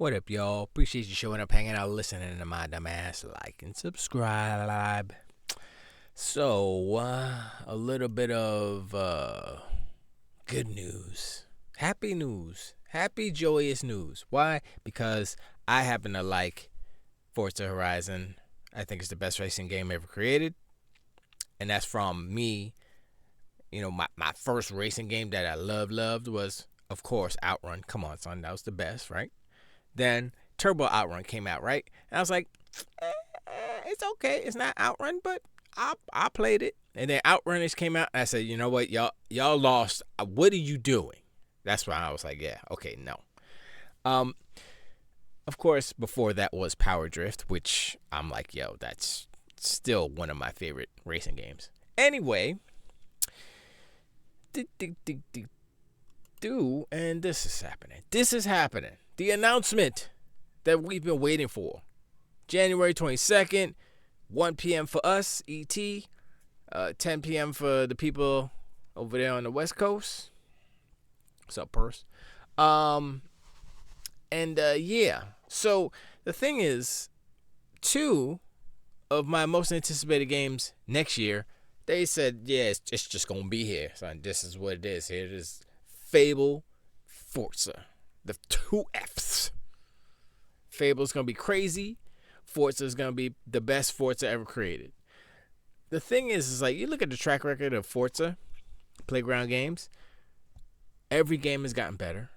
What up, y'all? Appreciate you showing up, hanging out, listening to my dumb ass. Like and subscribe. So, a little bit of good news. Happy news. Happy, joyous news. Why? Because I happen to like Forza Horizon. I think it's the best racing game ever created. And that's from me. You know, my first racing game that I loved was, of course, Outrun. Come on, son. That was the best, right? Then Turbo Outrun came out, right? And I was like, it's okay. It's not Outrun, but I played it. And then Outrunners came out, and I said, you know what, y'all lost. What are you doing? That's why I was like, yeah, okay, no. Of course, before that was Power Drift, which I'm like, yo, that's still one of my favorite racing games. Anyway, and this is happening. The announcement that we've been waiting for. January 22nd, 1 p.m. for us, ET, 10 p.m. for the people over there on the West Coast. What's up, Purse? Yeah. So the thing is, 2 of my most anticipated games next year, they said, yeah, it's just going to be here. So this is what it is. Here it is. Fable, Forza. The 2 Fs. Fable's going to be crazy. Forza's going to be the best Forza ever created. The thing is like, you look at the track record of Forza, Playground Games, every game has gotten better.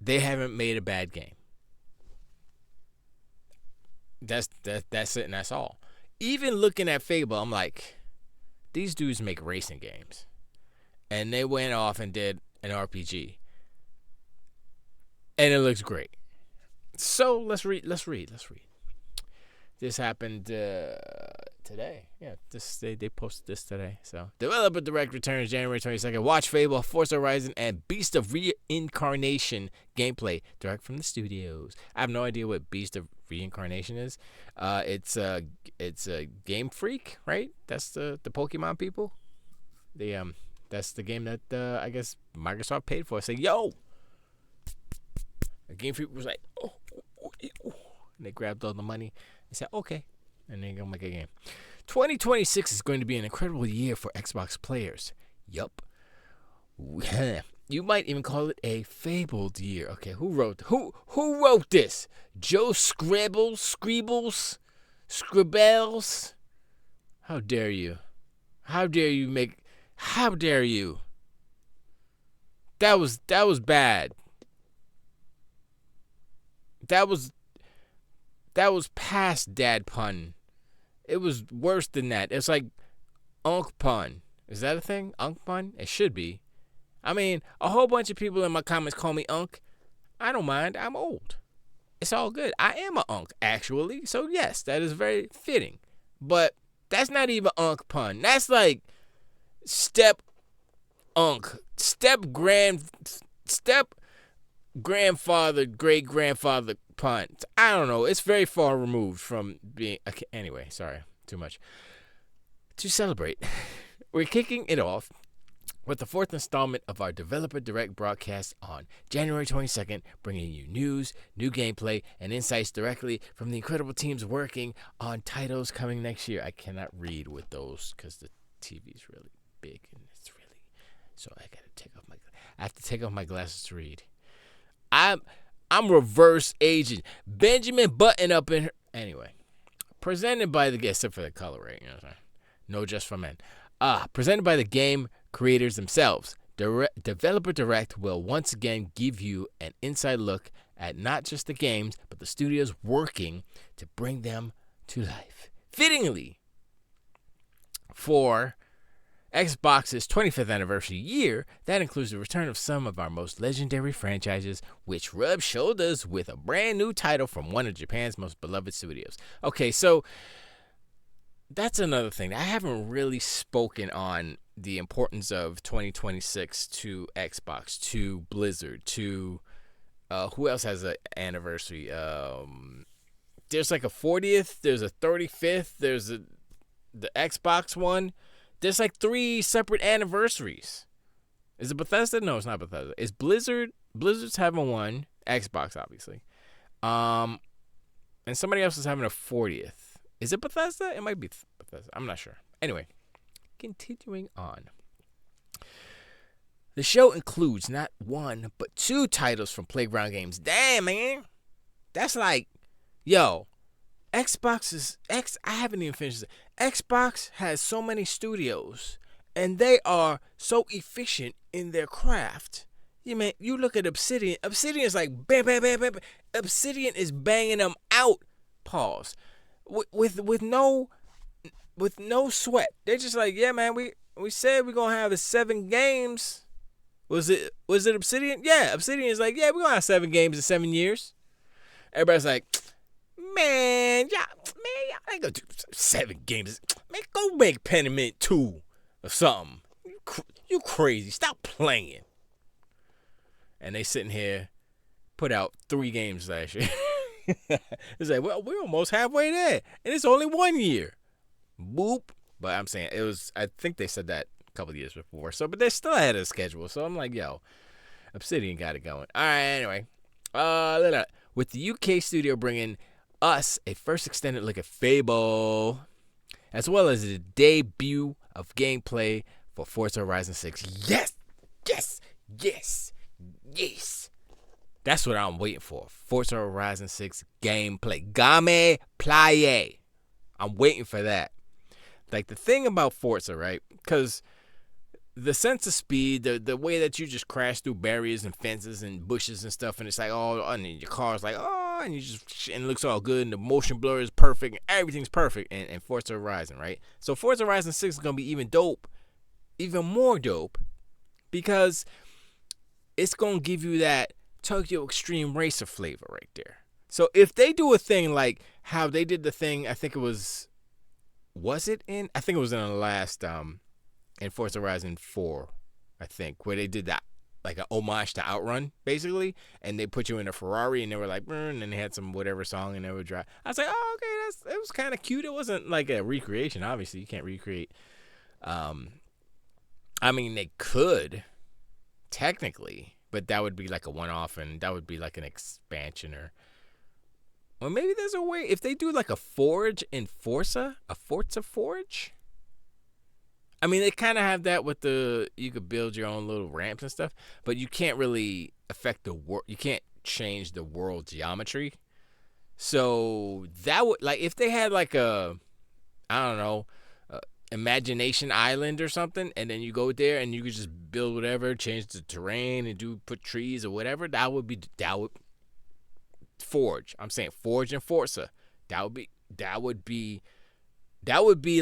They haven't made a bad game. That's it, and that's all. Even looking at Fable, I'm like, these dudes make racing games. And they went off and did an RPG. And it looks great. So let's read. This happened today. Yeah, they posted this today. So, Developer Direct returns January 22nd. Watch Fable, Forza Horizon, and Beast of Reincarnation gameplay direct from the studios. I have no idea what Beast of Reincarnation is. It's a Game Freak, right? That's the Pokemon people. That's the game that I guess Microsoft paid for. Say, yo. Game Freak was like, oh. And they grabbed all the money and said, okay. And they're going to make a game. 2026 is going to be an incredible year for Xbox players. Yup. You might even call it a fabled year. Okay, who wrote this? Joe Scribbles? How dare you? How dare you? That was bad. That was past dad pun. It was worse than that. It's like Unk pun. Is that a thing? Unk pun? It should be. I mean, a whole bunch of people in my comments call me Unk. I don't mind. I'm old. It's all good. I am a Unk, actually. So, yes, that is very fitting. But that's not even Unk pun. That's like step Unk. Step grandfather, great grandfather punt. I don't know. It's very far removed from being. Okay, anyway, sorry, too much. To celebrate, we're kicking it off with the 4th installment of our Developer Direct broadcast on January 22nd, bringing you news, new gameplay, and insights directly from the incredible teams working on titles coming next year. I cannot read with those because the TV's really big and it's really. So I have to take off my glasses to read. I'm reverse agent. Benjamin Button up in her. Anyway, presented by the except for the color, right? You know what I'm saying? No, just for men. Presented by the game creators themselves. Developer Direct will once again give you an inside look at not just the games, but the studios working to bring them to life. Fittingly, for Xbox's 25th anniversary year, that includes the return of some of our most legendary franchises, which rub shoulders with a brand new title from one of Japan's most beloved studios. Okay, so that's another thing. I haven't really spoken on the importance of 2026 to Xbox, to Blizzard, to who else has an anniversary? There's like a 40th, there's a 35th, there's the Xbox one. There's like 3 separate anniversaries. Is it Bethesda? No, it's not Bethesda. It's Blizzard. Blizzard's having one. Xbox, obviously. And somebody else is having a 40th. Is it Bethesda? It might be Bethesda. I'm not sure. Anyway, continuing on. The show includes not one, but 2 titles from Playground Games. Damn, man. That's like, yo, I haven't even finished it. Xbox has so many studios, and they are so efficient in their craft. You look at Obsidian. Obsidian is like bam, bam, bam, bam. Obsidian is banging them out. Pause. With no sweat. They're just like, yeah, man. We said we're gonna have 7 games. Was it Obsidian? Yeah, Obsidian is like, yeah, we're gonna have 7 games in 7 years. Everybody's like, man, y'all ain't gonna do 7 games. Man, go make Pentiment 2 or something. You crazy? Stop playing. And they sitting here, put out 3 games last year. It's like, well, we're almost halfway there, and it's only 1 year. Boop. But I'm saying I think they said that a couple of years before. So, but they're still ahead of schedule. So I'm like, yo, Obsidian got it going. All right. Anyway, with the UK studio bringing us a first extended look at Fable, as well as the debut of gameplay for Forza Horizon 6. Yes. That's what I'm waiting for. Forza Horizon 6 gameplay. Gameplay. I'm waiting for that. Like, the thing about Forza, right? Because the sense of speed, the way that you just crash through barriers and fences and bushes and stuff, and it's like, oh, and your car's like, oh, and it looks all good, and the motion blur is perfect, and everything's perfect in Forza Horizon, right? So Forza Horizon 6 is going to be even more dope, because it's going to give you that Tokyo Extreme Racer flavor right there. So if they do a thing like how they did the thing, I think it was in the last, in Forza Horizon 4, I think, where they did that, like an homage to Outrun, basically, and they put you in a Ferrari, and they were like, and then they had some whatever song, and they would drive. I was like, oh, okay, it was kind of cute. It wasn't like a recreation. Obviously, you can't recreate. I mean, they could, technically, but that would be like a one-off, and that would be like an expansion, or maybe there's a way, if they do like a Forge in Forza, a Forza Forge. I mean, they kind of have that with you could build your own little ramps and stuff, but you can't really affect the world. You can't change the world geometry. So that would, like, if they had like I don't know, Imagination Island or something, and then you go there and you could just build whatever, change the terrain and put trees or whatever, that would Forge. I'm saying Forge and Forza. That would be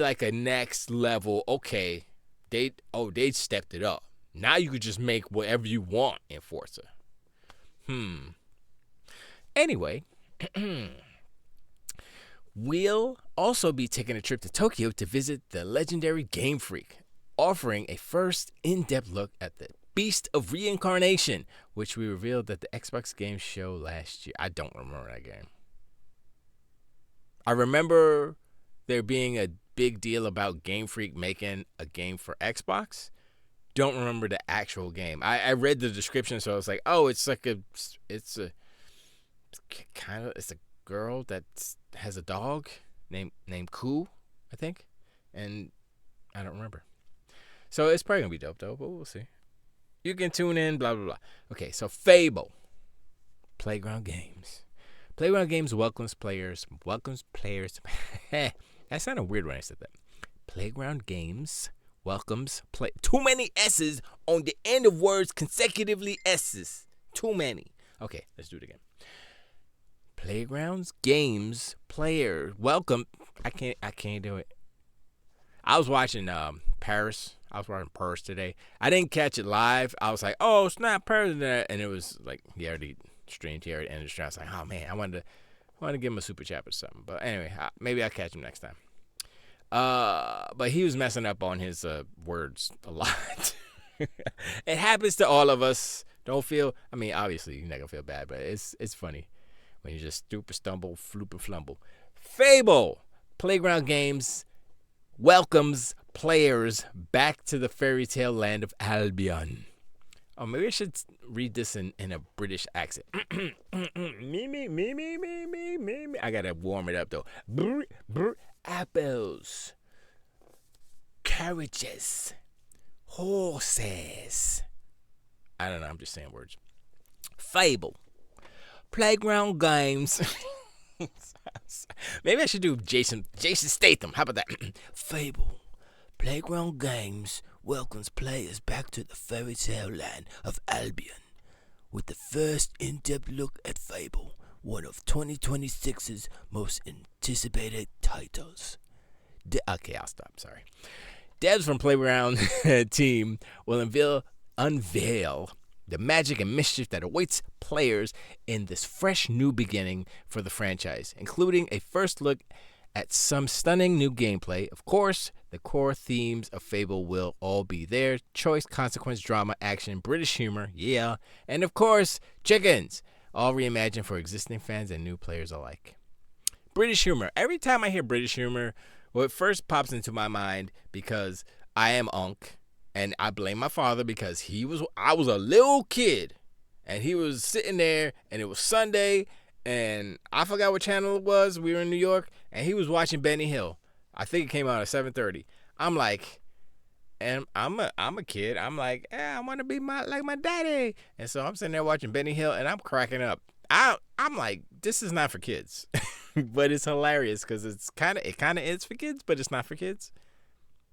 like a next level. Okay, they stepped it up. Now you could just make whatever you want in Forza. Anyway, we'll also be taking a trip to Tokyo to visit the legendary Game Freak, offering a first in-depth look at the Beast of Reincarnation, which we revealed at the Xbox Game Show last year. I don't remember that game. I remember there being a big deal about Game Freak making a game for Xbox. Don't remember the actual game. I read the description, so I was like, oh, it's a girl that has a dog named Koo, I think, and I don't remember. So it's probably gonna be dope though, but we'll see. You can tune in, blah blah blah. Okay, so Fable, Playground Games. Playground Games welcomes players. That sounded weird when I said that. Playground Games welcomes too many S's on the end of words consecutively. S's. Too many. Okay, let's do it again. Playgrounds Games player welcome. I can't do it. I was watching Paris. I was watching Paris today. I didn't catch it live. I was like, oh snap, Paris, and it was like he already streamed. He already ended the stream. I was like, oh man, I wanted to give him a super chat or something. But anyway, maybe I'll catch him next time. But he was messing up on his words a lot. It happens to all of us. Don't feel. I mean, obviously you're not gonna feel bad, but it's funny when you just stupid stumble, floop and flumble. Fable, Playground Games welcomes players back to the fairy tale land of Albion. Oh, maybe I should read this in a British accent. Me. I gotta warm it up though. Apples, carriages, horses. I don't know. I'm just saying words. Fable, playground games. Maybe I should do Jason Statham. How about that? Fable, playground games welcomes players back to the fairy tale land of Albion with the first in-depth look at Fable, one of 2026's most anticipated titles. Okay, I'll stop. Sorry. Devs from Playground team will unveil the magic and mischief that awaits players in this fresh new beginning for the franchise, including a first look at some stunning new gameplay. Of course, the core themes of Fable will all be there. Choice, consequence, drama, action, British humor, yeah. And of course, chickens. All reimagined for existing fans and new players alike. British humor. Every time I hear British humor, what first pops into my mind, because I am Unc, and I blame my father because I was a little kid, and he was sitting there, and it was Sunday, and I forgot what channel it was. We were in New York, and he was watching Benny Hill. I think it came out at 7:30. I'm like, and I'm a kid. I'm like, I want to be like my daddy. And so I'm sitting there watching Benny Hill, and I'm cracking up. I'm like, this is not for kids, but it's hilarious because it kind of is for kids, but it's not for kids.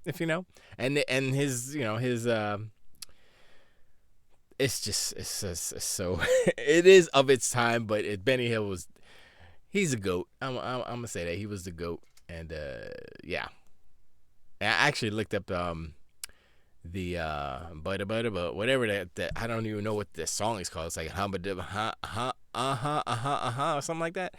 If you know, and his it's so it is of its time, but Benny Hill he's a goat. I'm gonna say that he was the goat, and yeah. And I actually looked up the whatever that I don't even know what the song is called. It's like or something like that.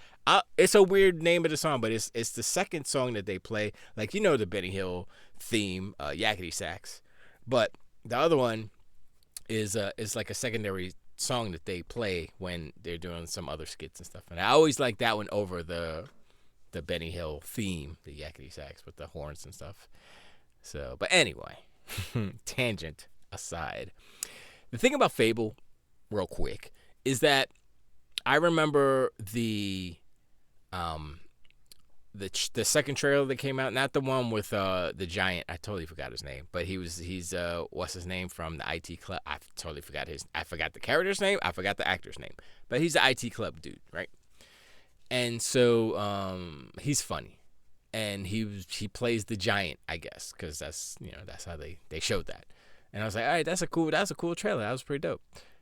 It's a weird name of the song, but it's the second song that they play. Like, you know, the Benny Hill theme, Yakety Sax, but the other one is like a secondary song that they play when they're doing some other skits and stuff. And I always like that one over the Benny Hill theme, the Yakety Sax with the horns and stuff. So, but anyway, tangent aside, the thing about Fable, real quick, is that I remember the second trailer that came out, not the one with the giant. I totally forgot his name, but he's what's his name from the IT Club? I totally forgot I forgot the character's name. I forgot the actor's name, but he's the IT Club dude, right? And so he's funny, and he plays the giant, I guess, because that's how they showed that. And I was like, all right, that's a cool trailer. That was pretty dope.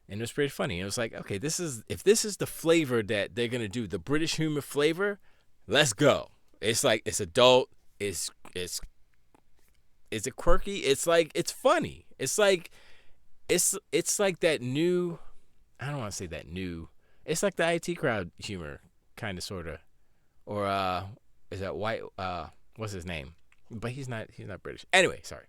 And it was pretty funny. It was like, okay, if this is the flavor that they're gonna do, the British humor flavor, let's go. It's like, it's adult. Is it quirky? It's like, it's funny. It's like that new. I don't want to say that new. It's like the IT crowd humor, kind of, sort of, or is that white? What's his name? But he's not British. Anyway, sorry.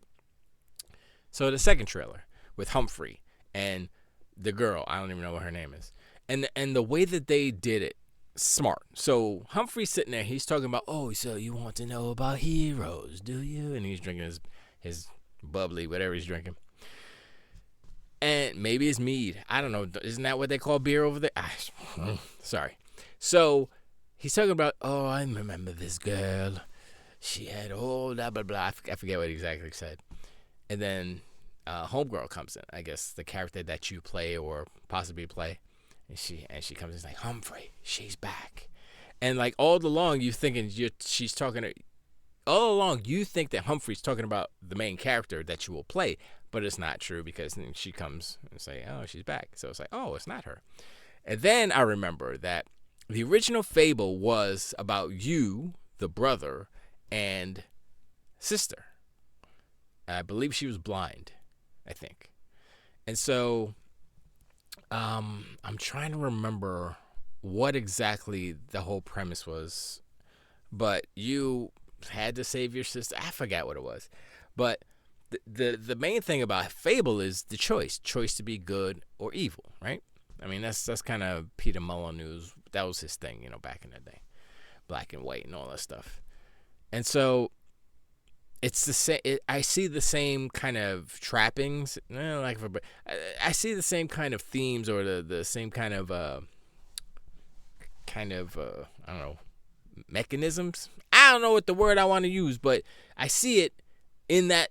So the second trailer with Humphrey and the girl, I don't even know what her name is, and the way that they did it, smart. So Humphrey's sitting there, he's talking about, oh, so you want to know about heroes, do you? And he's drinking his bubbly, whatever he's drinking. And maybe it's mead. I don't know. Isn't that what they call beer over there? Sorry. So he's talking about, oh, I remember this girl. She had all blah, blah, blah. I forget what he exactly said. And then Homegirl comes in, I guess the character that you play or possibly play. And she comes in, like, Humphrey, she's back. And like all along you thinking she's talking to, all along you think that Humphrey's talking about the main character that you will play, but it's not true, because then she comes and say, oh, she's back. So it's like, oh, it's not her. And then I remember that the original Fable was about you, the brother, and sister. I believe she was blind, I think. And so I'm trying to remember what exactly the whole premise was, but you had to save your sister. I forgot what it was. But the main thing about Fable is the choice to be good or evil, right? I mean, that's kind of Peter Molyneux's, that was his thing, back in the day. Black and white and all that stuff. And so it's the same. I see the same kind of trappings. I see the same kind of themes or the same kind of I don't know, mechanisms. I don't know what the word I want to use, but I see it in that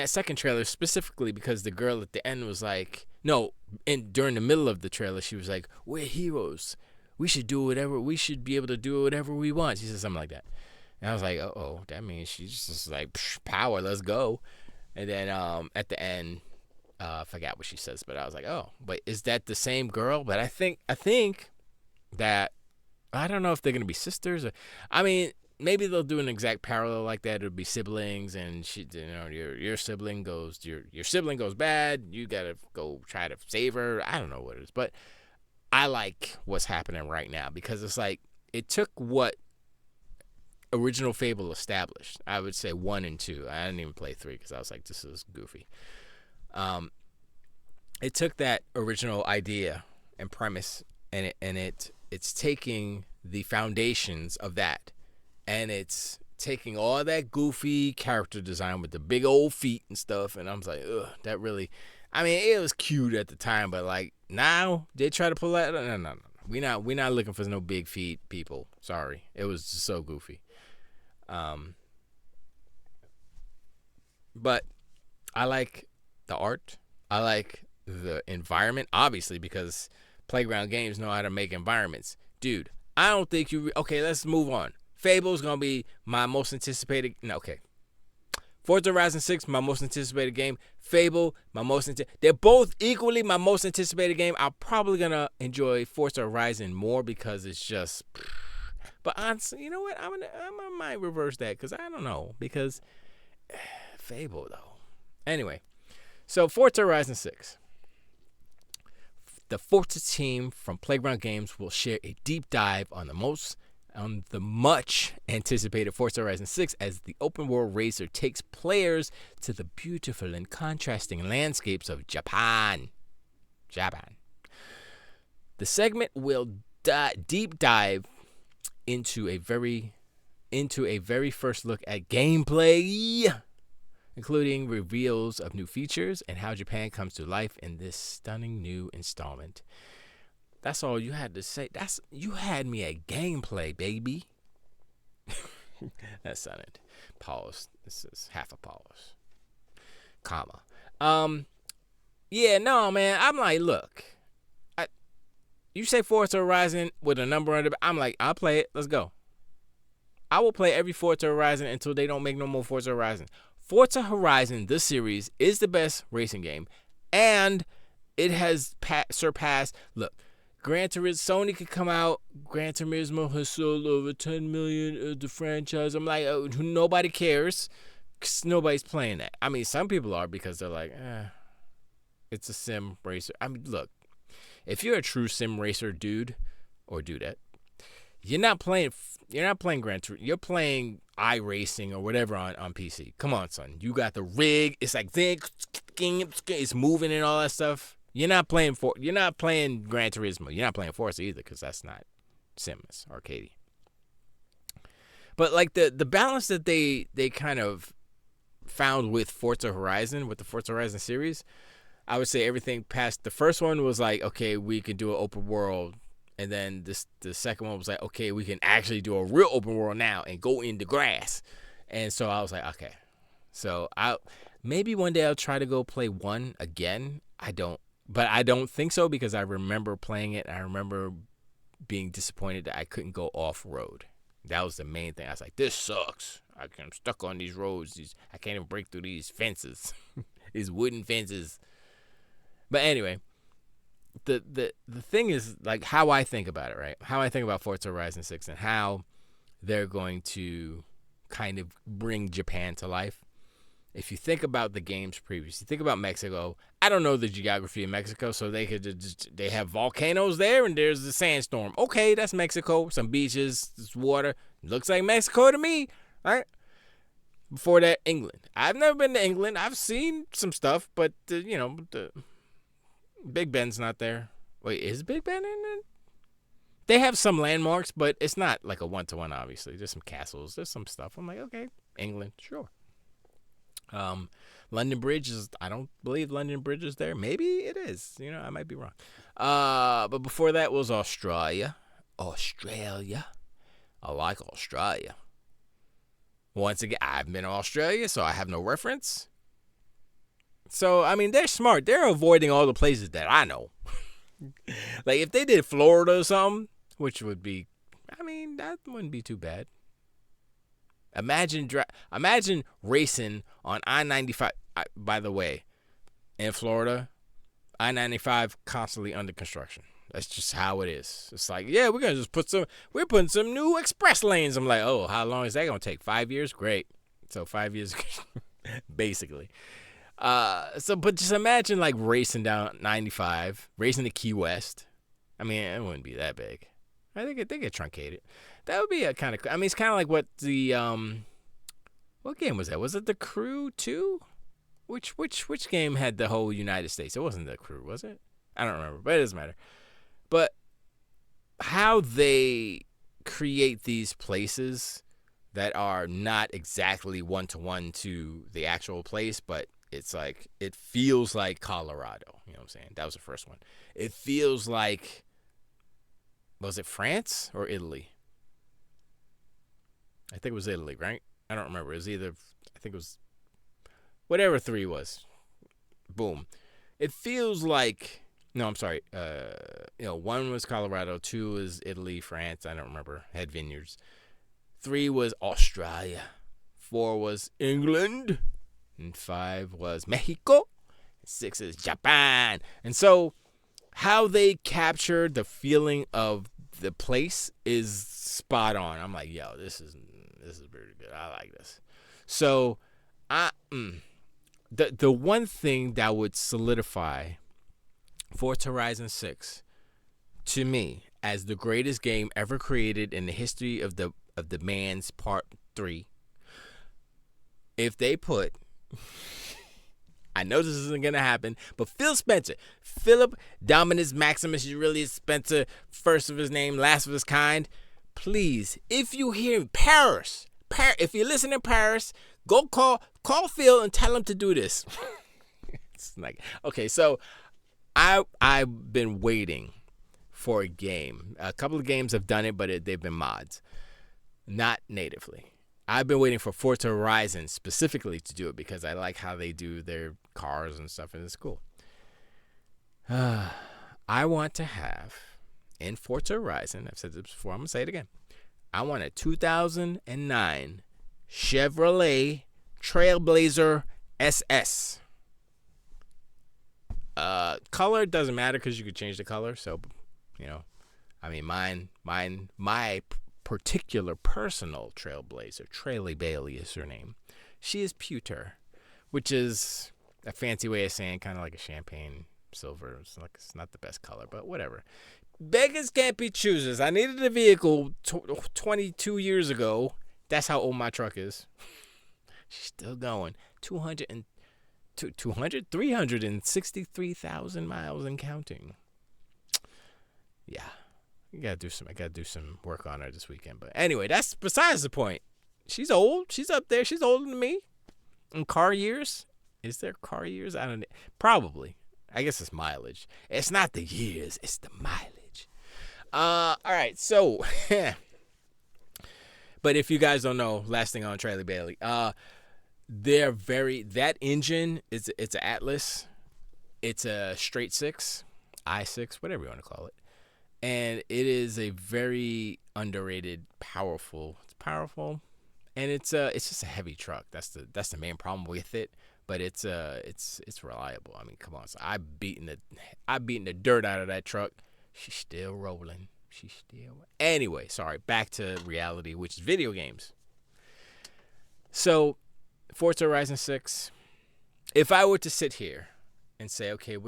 second trailer specifically because the girl at the end was like, no, and during the middle of the trailer she was like, "We're heroes. We should do whatever. We should be able to do whatever we want." She said something like that. And I was like, oh, that means she's just like, power, let's go. And then at the end, I forgot what she says, but I was like, oh, but is that the same girl? But I think that, I don't know if they're going to be sisters. Or, I mean, maybe they'll do an exact parallel like that. It'll be siblings, and your sibling goes, your sibling goes bad. You got to go try to save her. I don't know what it is, but I like what's happening right now because it's like, it took what original Fable established. I would say 1 and 2. I didn't even play 3 because I was like, this is goofy. It took that original idea and premise, and it's taking the foundations of that, and it's taking all that goofy character design with the big old feet and stuff, and I was like, ugh, that really. I mean, it was cute at the time, but like now they try to pull that. No. We not looking for no big feet people. Sorry, it was just so goofy. But I like the art. I like the environment, obviously, because Playground Games know how to make environments. Dude, I don't think you... Okay, let's move on. Fable's going to be my most anticipated... No, okay. Forza Horizon 6, my most anticipated game. Fable, my most... They're both equally my most anticipated game. I'm probably going to enjoy Forza Horizon more because it's just... But honestly, you know what? I might reverse that because I don't know. Because Fable, though. Anyway, so Forza Horizon 6. The Forza team from Playground Games will share a deep dive on the much anticipated Forza Horizon 6 as the open world racer takes players to the beautiful and contrasting landscapes of Japan. The segment will deep dive into a very first look at gameplay, including reveals of new features and how Japan comes to life in this stunning new installment. That's all you had to say. You had me at gameplay, baby. That sounded pause. This is half a pause, comma. Yeah, no, man. I'm like, look. You say Forza Horizon with a number under, I'm like, I'll play it. Let's go. I will play every Forza Horizon until they don't make no more Forza Horizon. Forza Horizon, this series, is the best racing game, and it has surpassed. Look, Gran Turismo. Sony could come out. Gran Turismo has sold over 10 million of the franchise. I'm like, oh, nobody cares, because nobody's playing that. I mean, some people are because they're like, it's a sim racer. I mean, look. If you're a true sim racer dude or dudette, you're not playing Gran Turismo. You're playing iRacing or whatever on PC. Come on, son. You got the rig. It's like it's moving and all that stuff. You're not playing Gran Turismo. You're not playing Forza either because that's not sim. It's arcade. But like the balance that they kind of found with Forza Horizon, with the Forza Horizon series, I would say everything past the first one was like, okay, we can do an open world. And then the second one was like, okay, we can actually do a real open world now and go in the grass. And so I was like, okay. So maybe one day I'll try to go play 1 again. I don't think so because I remember playing it. And I remember being disappointed that I couldn't go off road. That was the main thing. I was like, this sucks. I'm stuck on these roads. I can't even break through these fences, these wooden fences. But anyway, the thing is like how I think about it, right? How I think about Forza Horizon 6 and how they're going to kind of bring Japan to life. If you think about the games previously, think about Mexico. I don't know the geography of Mexico, so they have volcanoes there and there's a sandstorm. Okay, that's Mexico. Some beaches, there's water. Looks like Mexico to me, right? Before that, England. I've never been to England. I've seen some stuff, but the Big Ben's not there. Wait, is Big Ben in it? They have some landmarks, but it's not like a one-to-one, obviously. There's some castles. There's some stuff. I'm like, okay, England, sure. London Bridge is, I don't believe London Bridge is there. Maybe it is. I might be wrong. But before that was Australia. Australia. I like Australia. Once again, I've been to Australia, so I have no reference. So, I mean, they're smart. They're avoiding all the places that I know. Like, if they did Florida or something, which would be, I mean, that wouldn't be too bad. Imagine racing on I-95. By the way, in Florida, I-95 constantly under construction. That's just how it is. It's like, yeah, we're gonna just we're putting some new express lanes. I'm like, oh, how long is that gonna take? 5 years? Great. So 5 years, basically. But just imagine like racing down 95, racing to Key West. I mean, it wouldn't be that big. I think they get truncated. That would be a kind of. I mean, it's kind of like what the what game was that? Was it The Crew 2? Which game had the whole United States? It wasn't The Crew, was it? I don't remember, but it doesn't matter. But how they create these places that are not exactly one-to-one to the actual place, but it's like, it feels like Colorado. You know what I'm saying? That was the first one. It feels like, was it France or Italy? I think it was Italy, right? I don't remember. It was either, I think it was, whatever 3 was. Boom. It feels like, no, I'm sorry. 1 was Colorado, 2 was Italy, France. I don't remember. Had vineyards. 3 was Australia. 4 was England. And 5 was Mexico. 6 is Japan. And so how they captured the feeling of the place is spot on. I'm like, yo, this is pretty good. I like this. So the one thing that would solidify Forza Horizon 6 to me as the greatest game ever created in the history of the man's Part 3, if they put, I know this isn't going to happen, but Philip Dominus Maximus Aurelius Spencer, first of his name, last of his kind, please, if you hear Paris, if you listen in Paris, go call Phil and tell him to do this. It's like, okay, so I've been waiting for a game. A couple of games have done it, but they've been mods, not natively. I've been waiting for Forza Horizon specifically to do it because I like how they do their cars and stuff, and it's cool. I want to have, in Forza Horizon, I've said this before, I'm going to say it again, I want a 2009 Chevrolet Trailblazer SS. Color doesn't matter because you could change the color. So, I mean, my particular personal Trailblazer, Traily Bailey is her name. She is pewter, which is a fancy way of saying kind of like a champagne silver. It's not the best color, but whatever. Beggars can't be choosers. I needed a vehicle 22 years ago. That's how old my truck is. She's still going. 363,000 miles and counting. Yeah. I gotta do some work on her this weekend. But anyway, that's besides the point. She's old. She's up there. She's older than me. In car years. Is there car years? I don't know. Probably. I guess it's mileage. It's not the years. It's the mileage. All right. So, but if you guys don't know, last thing on Traily Bailey, that engine it's an Atlas. It's a straight 6, i6, whatever you want to call it. And it is a very underrated, powerful. It's powerful, and it's just a heavy truck. That's the main problem with it. But it's reliable. I mean, come on. So I've beaten the dirt out of that truck. She's still rolling. Anyway, sorry. Back to reality, which is video games. So, Forza Horizon 6. If I were to sit here and say, okay,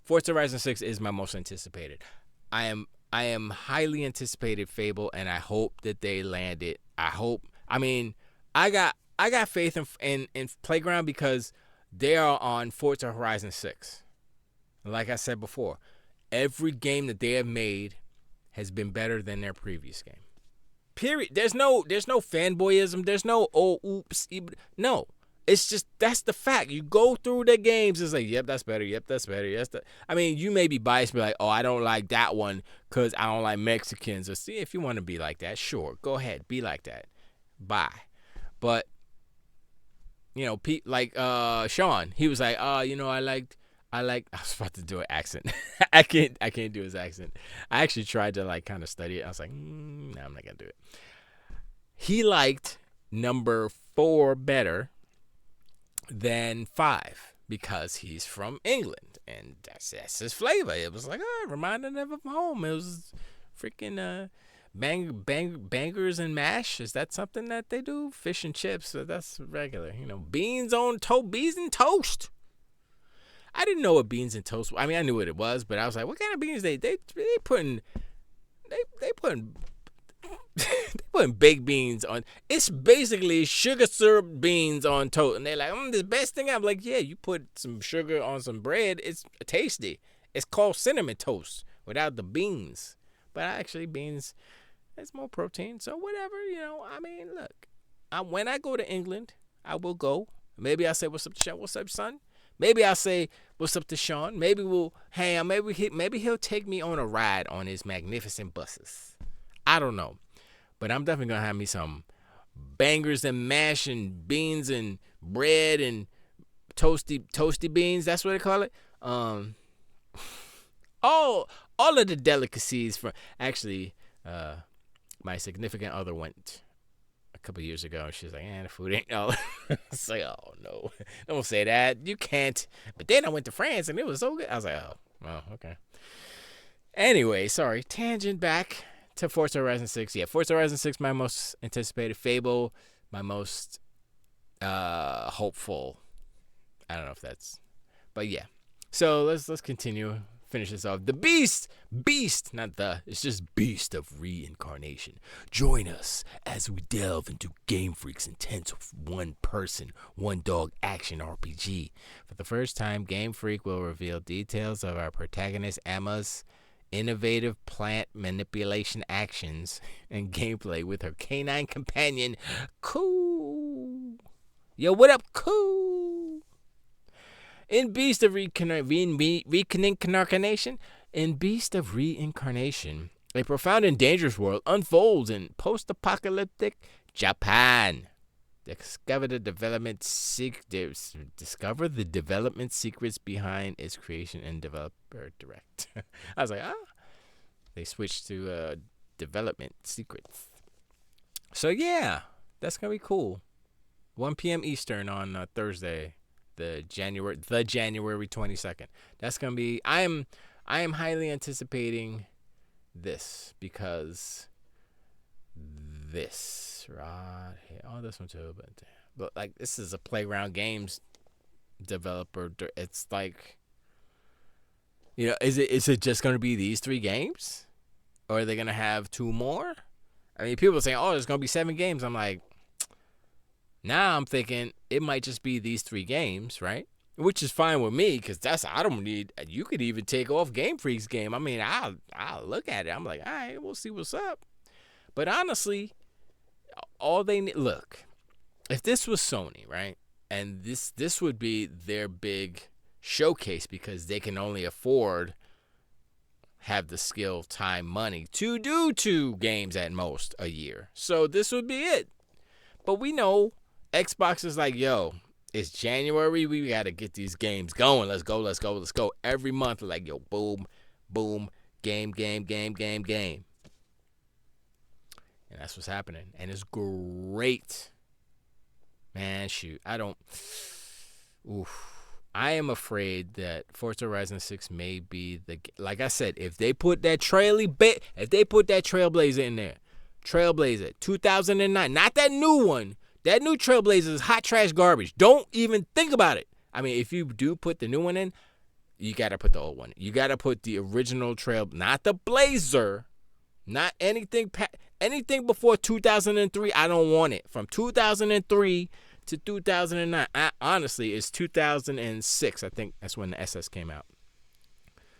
Forza Horizon 6 is my most anticipated. I am highly anticipated Fable, and I hope that they land it. I got faith in Playground because they are on Forza Horizon 6. Like I said before, every game that they have made has been better than their previous game. Period. There's no fanboyism. There's no oops. No. It's just, that's the fact. You go through the games, it's like, yep, that's better. Yep, that's better. Yes, I mean, you may be biased, be like, oh, I don't like that one because I don't like Mexicans. Or see, if you want to be like that, sure, go ahead, be like that. Bye. But like Sean, he was like, I was about to do an accent. I can't do his accent. I actually tried to like kind of study it. I was like, no, I'm not gonna do it. He liked number 4 better than 5 because he's from England and that's his flavor. It was like, reminded him of home. It was freaking bangers and mash. Is that something that they do? Fish and chips. So that's regular. Beans and toast. I didn't know what beans and toast. I mean, I knew what it was, but I was like, what kind of beans they putting baked beans on? It's basically sugar syrup beans on toast, and they're like, the best thing. I'm like, yeah, you put some sugar on some bread, it's tasty. It's called cinnamon toast without the beans, but actually beans, it's more protein. So whatever, I mean, look, when I go to England, I will go. Maybe I say, what's up, Sean? What's up, son? Maybe I'll say, what's up to Sean? Maybe we'll hang out. Maybe he'll take me on a ride on his magnificent buses. I don't know. But I'm definitely going to have me some bangers and mash and beans and bread and toasty beans. That's what they call it. All of the delicacies from, actually, my significant other went a couple years ago, and she's like, the food ain't no. It's like, oh, no. Don't say that. You can't. But then I went to France, and it was so good. I was like, oh, well, okay. Anyway, sorry. Tangent back to Forza Horizon 6. Yeah, Forza Horizon 6, my most anticipated. Fable, my most hopeful. I don't know if that's... But, yeah. So, let's continue. Finish this off. The Beast, not the, it's just Beast of Reincarnation. Join us as we delve into Game Freak's intense one-person, one-dog action RPG. For the first time, Game Freak will reveal details of our protagonist Emma's innovative plant manipulation actions and gameplay with her canine companion, Cool. Yo, what up, Cool? In Beast of Reincarnation, a profound and dangerous world unfolds in post-apocalyptic Japan. Discover the development secrets behind its creation and developer direct. I was like, they switched to development secrets. So yeah, that's gonna be cool. 1 p.m. Eastern on Thursday, the January 22nd. That's gonna be. I am highly anticipating this because this right here. Oh, this one too, but like this is a Playground Games developer. It's like, is it just gonna be these 3 games, or are they gonna have 2 more? I mean, people are saying, oh, there's gonna be 7 games. I'm like, now I'm thinking it might just be these 3 games, right? Which is fine with me, because I don't need, you could even take off Game Freak's game. I mean, I'll look at it. I'm like, all right, we'll see what's up. But honestly, all they need, look, if this was Sony, right? And this would be their big showcase because they can only afford, have the skill, time, money to do 2 games at most a year. So this would be it. But we know Xbox is like, yo, it's January. We got to get these games going. Let's go. Every month, like, yo, boom, boom, game. And that's what's happening. And it's great. Man, shoot. I am afraid that Forza Horizon 6 may be like I said, if they put that Trailblazer in there, Trailblazer 2009, not that new one. That new Trailblazer is hot trash garbage. Don't even think about it. I mean, if you do put the new one in, you got to put the old one. You got to put the original not the Blazer, not anything before 2003. I don't want it. From 2003 to 2009. Honestly, it's 2006. I think that's when the SS came out.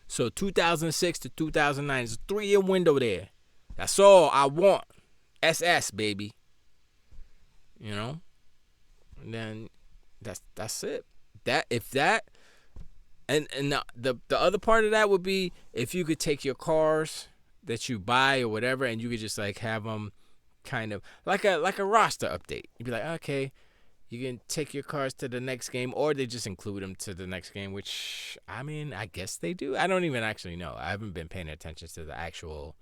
So 2006 to 2009 is a 3-year window there. That's all I want. SS, baby. And then That's it. That if that and the other part of that would be if you could take your cars that you buy or whatever, and you could just like have them kind of like a roster update. You'd be like, okay, you can take your cars to the next game, or they just include them to the next game, which, I mean, I guess they do. I don't even actually know. I haven't been paying attention to the actual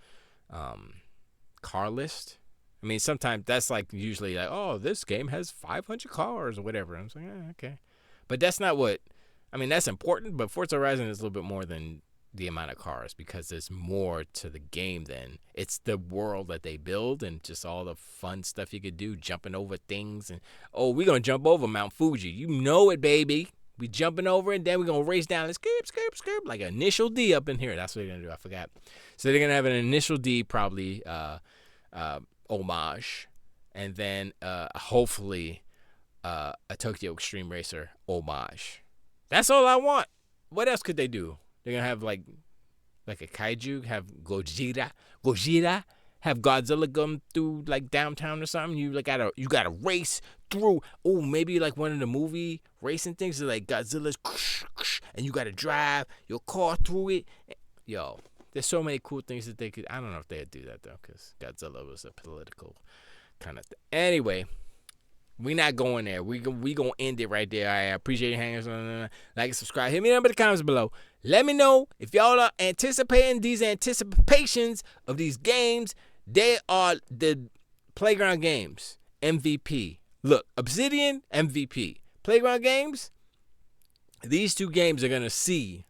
car list. I mean, sometimes that's like usually like, oh, this game has 500 cars or whatever. I'm just like, okay. But that's not what, I mean, that's important, but Forza Horizon is a little bit more than the amount of cars, because there's more to the game than it's the world that they build and just all the fun stuff you could do, jumping over things. And oh, we're gonna jump over Mount Fuji, you know it, baby. We jumping over it, and then we're gonna race down and skip like an initial D up in here. That's what they're gonna do. I forgot. So they're gonna have an initial D, probably homage, and then hopefully a Tokyo Extreme Racer homage. That's all I want. What else could they do? They're gonna have like a kaiju, have Gojira, have Godzilla come through like downtown or something. You gotta race through. Oh, maybe like one of the movie racing things is like Godzilla's, and you gotta drive your car through it. Yo, there's so many cool things that they could. I don't know if they'd do that though, because Godzilla was a political kind of thing. Anyway. We not going there. We gonna end it right there. I appreciate you hanging on. Like and subscribe. Hit me up in the comments below. Let me know if y'all are anticipating these anticipations of these games. They are the Playground Games MVP. Look, Obsidian MVP. Playground Games. These two games are gonna see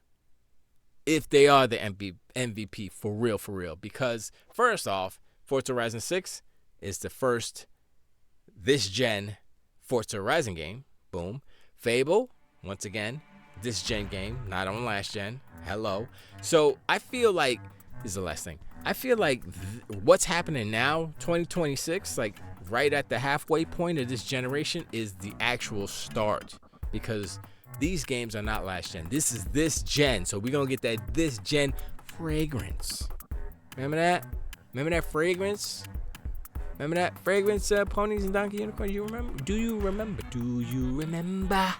if they are the MVP for real. Because first off, Forza Horizon 6 is the first this gen Forza Horizon game. Boom. Fable, once again, this gen game, not on last gen. Hello. So I feel like, this is the last thing, I feel like what's happening now, 2026, like right at the halfway point of this generation, is the actual start, because these games are not last gen. This is this gen. So we're gonna get that this gen fragrance. Remember that? Remember that fragrance? Remember that fragrance, ponies and donkey unicorns? You remember? Do you remember?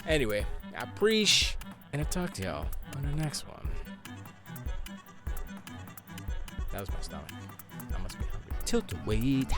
Anyway, I appreciate, and I'll talk to y'all on the next one. That was my stomach. I must be hungry. Tilt the weight.